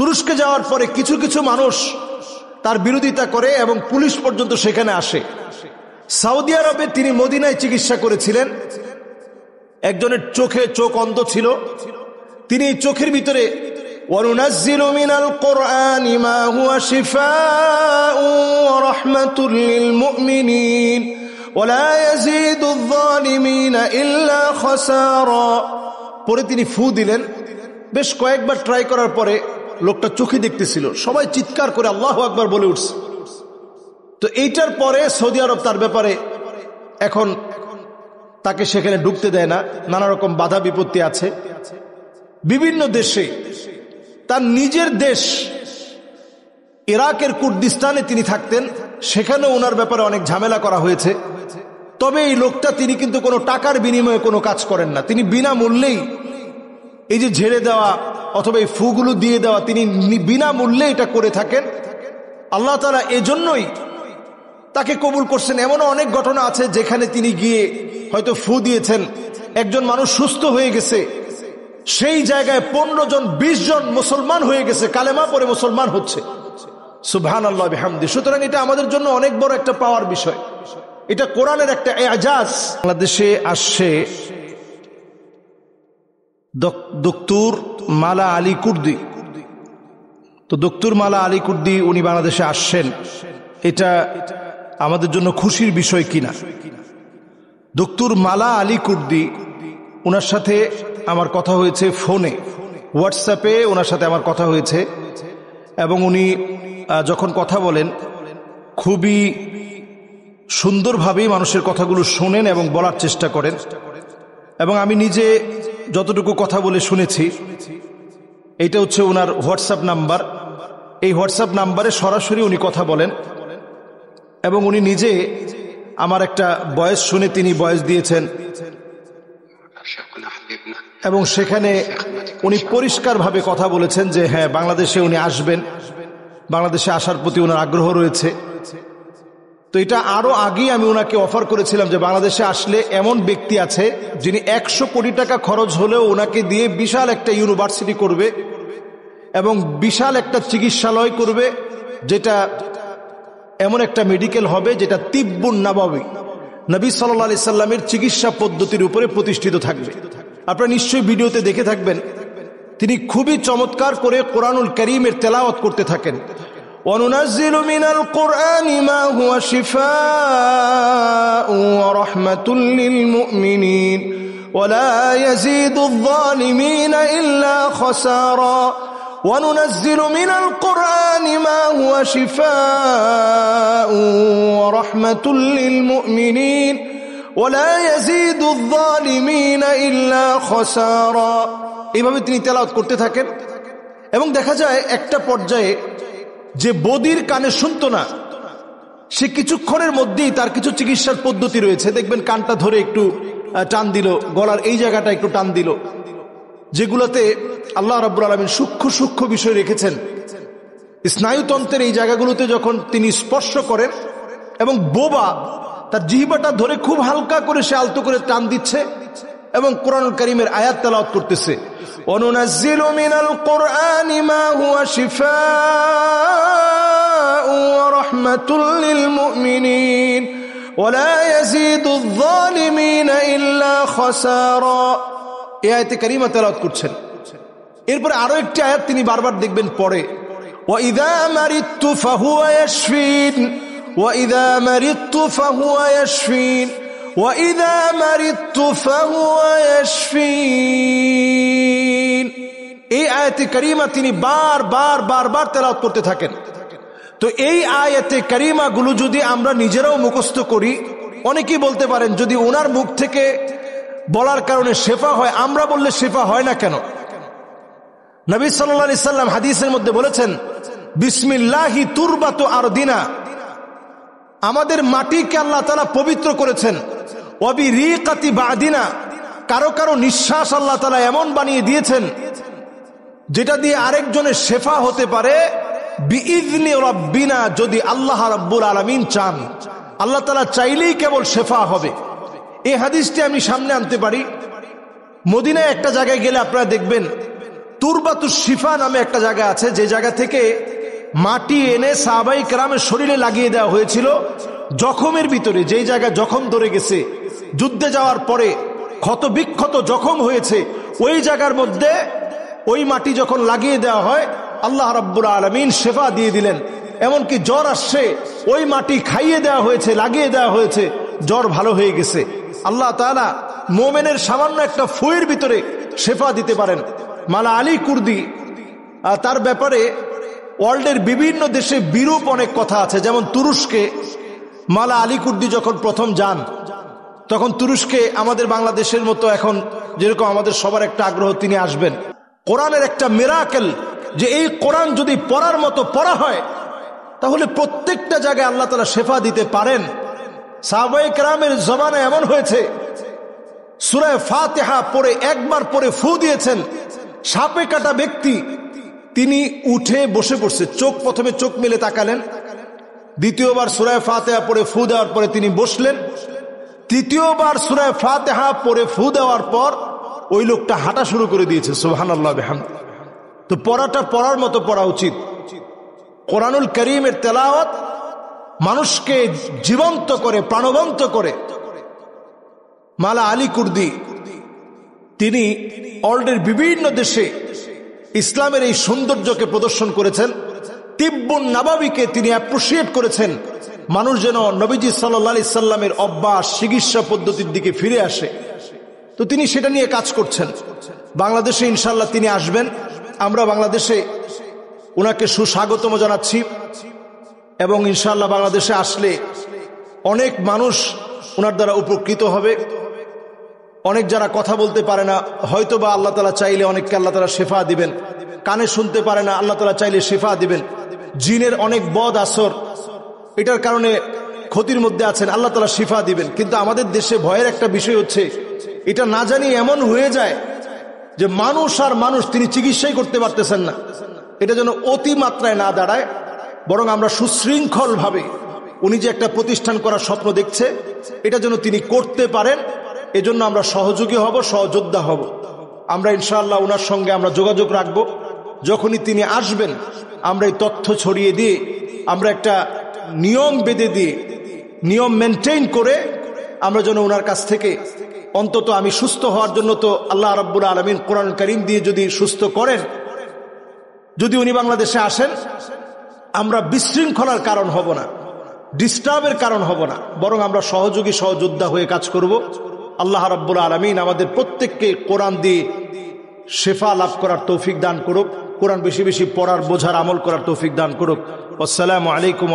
তুরস্কে যাওয়ার পরে কিছু কিছু মানুষ তার বিরোধিতা করে এবং পুলিশ পর্যন্ত সেখানে আসে। সৌদি আরবে তিনি মদিনায় চিকিৎসা করেছিলেন। একজনের চোখ অন্ধ ছিল, তিনি চোখের ভিতরে ওয়ানুনাজ্জিলু মিনাল কুরআনি মা হুয়া শিফাউ ওয়া রাহমাতুল লিল মুমিনিন ওয়া লা ইয়াজিদুয যালিমিনা ইল্লা খাসারা। পরে তিনি ফু দিলেন। বেশ কয়েকবার ট্রাই করার পরে লোকটা চোখে দেখতেছিল। সবাই চিৎকার করে আল্লাহু আকবার বলে উঠছে। তো এইটার পরে সৌদি আরব তার ব্যাপারে এখন তাকে সেখানে ঢুকতে দেয় না, নানা রকম বাধা বিপত্তি আছে। বিভিন্ন দেশে, তার নিজের দেশ ইরাকের কুর্দিস্তানে তিনি থাকতেন, সেখানেও ওনার ব্যাপারে অনেক ঝামেলা করা হয়েছে। তবে এই লোকটা তিনি কিন্তু কোনো টাকার বিনিময়ে কোনো কাজ করেন না। তিনি বিনামূল্যেই এই যে ঝেড়ে দেওয়া অথবা এই ফুগুলো দিয়ে দেওয়া, তিনি বিনামূল্যে এটা করে থাকেন। আল্লাহ তাআলা এজন্যই তাকে কবুল করছেন। এমনও অনেক ঘটনা আছে যেখানে তিনি গিয়ে হয়তো ফু দিয়েছেন, একজন মানুষ সুস্থ হয়ে গেছে, সেই জায়গায় 15 জন 20 জন মুসলমান হয়ে গেছে, কালেমা পড়ে মুসলমান হচ্ছে। সুবহানাল্লাহ বিহামদি। সুতরাং এটা আমাদের জন্য অনেক বড় একটা পাওয়ার বিষয়, এটা কোরআনের একটা এজাজ। বাংলাদেশে আসছে দক্তুর মালা আলী কুর্দি। তো দক্তুর মালা আলী কুর্দি উনি বাংলাদেশে আসছেন, এটা আমাদের জন্য খুশির বিষয় কিনা। দক্তুর মালা আলী কুর্দি, ওনার সাথে আমার কথা হয়েছে ফোনে, হোয়াটসঅ্যাপে ওনার সাথে আমার কথা হয়েছে, এবং উনি যখন কথা বলেন খুবই সুন্দরভাবেই মানুষের কথাগুলো শোনেন এবং বলার চেষ্টা করেন। এবং আমি নিজে যতটুকু কথা বলে শুনেছি, এইটা হচ্ছে ওনার হোয়াটসঅ্যাপ নাম্বার। এই হোয়াটসঅ্যাপ নাম্বারে সরাসরি উনি কথা বলেন, এবং উনি নিজে আমার একটা ভয়েস শুনে তিনি ভয়েস দিয়েছেন, এবং সেখানে উনি পরিষ্কারভাবে কথা বলেছেন যে হ্যাঁ, বাংলাদেশে উনি আসবেন, বাংলাদেশে আসার প্রতি ওনার আগ্রহ রয়েছে। তো এটা আরো আগেই আমি ওনাকে অফার করেছিলাম যে বাংলাদেশে আসলে এমন ব্যক্তি আছে যিনি 100 কোটি টাকা খরচ হলেও ওনাকে দিয়ে বিশাল একটা ইউনিভার্সিটি করবে এবং বিশাল একটা চিকিৎসালয় করবে, যেটা এমন একটা মেডিকেল হবে যেটা তিব্বুন নাবাবী, নবী সাল্লাল্লাহু আলাইহি সাল্লামের চিকিৎসা পদ্ধতির উপরে প্রতিষ্ঠিত থাকবে। আপনারা নিশ্চয়ই ভিডিওতে দেখে থাকবেন, তিনি খুবই চমৎকার করে কোরআনুল কারীমের তেলাওয়াত করতে থাকেন। وَنُنَزِّلُ مِنَ الْقُرْآنِ مَا هُوَ شِفَاءٌ وَرَحْمَةٌ لِلْمُؤْمِنِينَ وَلَا يَزِيدُ الظَّالِمِينَ إِلَّا خَسَارًا وَنُنَزِّلُ مِنَ الْقُرْآنِ مَا هُوَ شِفَاءٌ وَرَحْمَةٌ لِلْمُؤْمِنِينَ وَلَا يَزِيدُ الظَّالِمِينَ إِلَّا خَسَارًا। এইভাবে তিনি তেলাওয়াত করতে থাকেন, এবং দেখা যায় একটা পর্যায়ে যে বদির কানে শুনতো না, সে কিছুক্ষণের মধ্যেই তার কিছু চিকিৎসার পদ্ধতি রয়েছে, দেখবেন কানটা ধরে একটু টান দিল, গলার এই জায়গাটা একটু টান দিল, যেগুলোতে আল্লাহ রাব্বুল আলামিন সূক্ষ্ম সূক্ষ্ম বিষয় রেখেছেন। স্নায়ুতন্ত্রের এই জায়গাগুলোতে যখন তিনি স্পর্শ করেন, এবং বোবা তার জিহ্বাটা ধরে খুব হালকা করে সে আলতো করে টান দিচ্ছে এবং কোরআনুল কারীমের আয়াত তেলাওয়াত করতেছে। وَنُنَزِّلُ مِنَ الْقُرْآنِ مَا هُوَ شِفَاءٌ وَرَحْمَةٌ لِلْمُؤْمِنِينَ وَلَا يَزِيدُ الظَّالِمِينَ إِلَّا خَسَارًا। এই আয়াতে কারিমা তেলাওয়াত করছেন। এরপরে আরো একটি আয়াত তিনি বারবার দেখবেন পড়ে, وَإِذَا مَرِضْتُ فَهُوَ يَشْفِينِ وَإِذَا مَرِضْتُ فَهُوَ يَشْفِينِ وَإِذَا مَرِضْتُ فَهُوَ يَشْفِينِ। এই আয়াতে কারিমা তিনি বারবার তেলাওয়াত করতে থাকেন। তো এই আয়াতে কারিমা গুলো যদি আমরা নিজেরাও মুখস্থ করি, অনেকেই বলতে পারেন যদি ওনার মুখ থেকে বলার কারণে শেফা হয়, আমরা বললে শেফা হয় না কেন? নবী সাল্লাল্লাহু আলাইহি সাল্লাম হাদিসের মধ্যে বলেছেন, বিসমিল্লাহি তুরবাতু আরদিনা, আমাদের মাটিকে আল্লাহ তাআলা পবিত্র করেছেন। ওয়াবি রিকাতি বাদিনা, কারো কারো নিঃশ্বাস আল্লাহ তাআলা এমন বানিয়ে দিয়েছেন যেটা দিয়ে আরেকজনের শেফা হতে পারে, বিইজনি রাব্বিনা, যদি আল্লাহ রাব্বুল আলামিন চান। আল্লাহ তাআলা চাইলেই কেবল শেফা হবে। এই হাদিসটি আমি সামনে আনতে পারি। মদিনায় একটা জায়গায় গেলে আপনারা দেখবেন তুরবাতুশ শিফা নামে একটা জায়গা আছে, যে জায়গা থেকে মাটি এনে সাহাবায়ে কেরামের শরীরে লাগিয়ে দেওয়া হয়েছিল জখমের ভিতরে, যেই জায়গায় জখম ধরে গেছে, যুদ্ধে যাওয়ার পরে ক্ষত বিক্ষত জখম হয়েছে, ওই জায়গার মধ্যে ওই মাটি যখন লাগিয়ে দেওয়া হয় আল্লাহ রাব্বুল আলামিন শেফা দিয়ে দিলেন। এমনকি জ্বর আসছে, ওই মাটি খাইয়ে দেওয়া হয়েছে, লাগিয়ে দেওয়া হয়েছে, জ্বর ভালো হয়ে গেছে। আল্লাহ তাআলা মোমেনের সামান্য একটা ফুয়ের ভিতরে শেফা দিতে পারেন। মালা আলী কুর্দি তার ব্যাপারে ওয়ার্ল্ডের বিভিন্ন দেশে বিরূপ অনেক কথা আছে। যেমন তুরস্কে মালা আলী কুর্দি যখন প্রথম যান, তখন তুরস্কে আমাদের বাংলাদেশের মতো এখন যেরকম আমাদের সবার একটা আগ্রহ তিনি আসবেন। কোরআনের একটা মিরাকেল, যে এই কোরআন যদি পড়ার মতো পড়া হয় তাহলে প্রত্যেকটা জায়গায় আল্লাহ তাআলা শেফা দিতে পারেন। সাহাবায়ে কেরামের জমানায় এমন হয়েছে, সূরা ফাতিহা পড়ে একবার পড়ে ফু দিয়েছেন, সাপে কাটা ব্যক্তি তিনি উঠে বসে পড়ছে, প্রথমে চোখ মেলে তাকালেন, দ্বিতীয়বার সূরা ফাতিহা পড়ে ফু দেওয়ার পরে তিনি বসলেন, তৃতীয়বার সূরা ফাতিহা পড়ে ফু দেওয়ার পর ওই লোকটা হাঁটা শুরু করে দিয়েছে। সুবহানাল্লাহ বিহামদিহি। তো পড়াটা পড়ার মতো পড়া উচিত। কোরআনুল কারীমের তেলাওয়াত মানুষকে জীবন্ত করে, প্রাণবন্ত করে। মালা আলী কুর্দি তিনি ওয়ার্ল্ডের বিভিন্ন দেশে ইসলামের এই সৌন্দর্যকে প্রদর্শন করেছেন। তিব্বুন নাবাবিকে তিনি অ্যাপ্রিশিয়েট করেছেন, মানুষ যেন নবীজি সাল্লাল্লাহু আলাইহি সাল্লামের অভ্যাস চিকিৎসা পদ্ধতির দিকে ফিরে আসে। তো তিনি সেটা নিয়ে কাজ করছেন। বাংলাদেশে ইনশাআল্লাহ তিনি আসবেন, আমরা বাংলাদেশে ওনাকে সুস্বাগতম জানাচ্ছি। এবং ইনশাআল্লাহ বাংলাদেশে আসলে অনেক মানুষ ওনার দ্বারা উপকৃত হবে। অনেক যারা কথা বলতে পারে না, হয়তো বা আল্লাহ তাআলা চাইলে অনেককে আল্লাহ তাআলা শেফা দিবেন। কানে শুনতে পারে না, আল্লাহ তাআলা চাইলে শেফা দিবেন। জিনের অনেক বদ আসর, এটার কারণে ক্ষতির মধ্যে আছেন, আল্লাহ তাআলা শিফা দিবেন। কিন্তু আমাদের দেশে ভয়ের একটা বিষয় হচ্ছে, এটা না জানি এমন হয়ে যায় যে মানুষ আর মানুষ তিনি চিকিৎসাই করতে পারতেছেন না। এটা যেন অতিমাত্রায় না দাঁড়ায়, বরং আমরা সুশৃঙ্খল ভাবে উনি যে একটা প্রতিষ্ঠান করার স্বপ্ন দেখছে, এটা যেন তিনি করতে পারেন। এজন্য আমরা সহযোগী হব, সহযোদ্ধা হব। আমরা ইনশাআল্লাহ ওনার সঙ্গে আমরা যোগাযোগ রাখব। যখনই তিনি আসবেন আমরা এই তথ্য ছড়িয়ে দিয়ে, আমরা একটা নিয়ম বেঁধে দিয়ে, নিয়ম মেনটেইন করে আমরা যেন ওনার কাছ থেকে অন্তত, আমি সুস্থ হওয়ার জন্য তো আল্লাহ রাব্বুল আলামিন কোরআন কারীম দিয়ে যদি সুস্থ করেন, যদি উনি বাংলাদেশে আসেন, আমরা বিশৃঙ্খলার কারণ হব না, ডিস্টার্বের কারণ হব না, বরং আমরা সহযোগী সহযোদ্ধা হয়ে কাজ করব। আল্লাহ রাব্বুল আলামিন আমাদের প্রত্যেককে কোরআন দিয়ে শেফা লাভ করার তৌফিক দান করুক, কোরআন বেশি বেশি পড়ার, বোঝার, আমল করার তৌফিক দান করুক। আসসালামু আলাইকুম।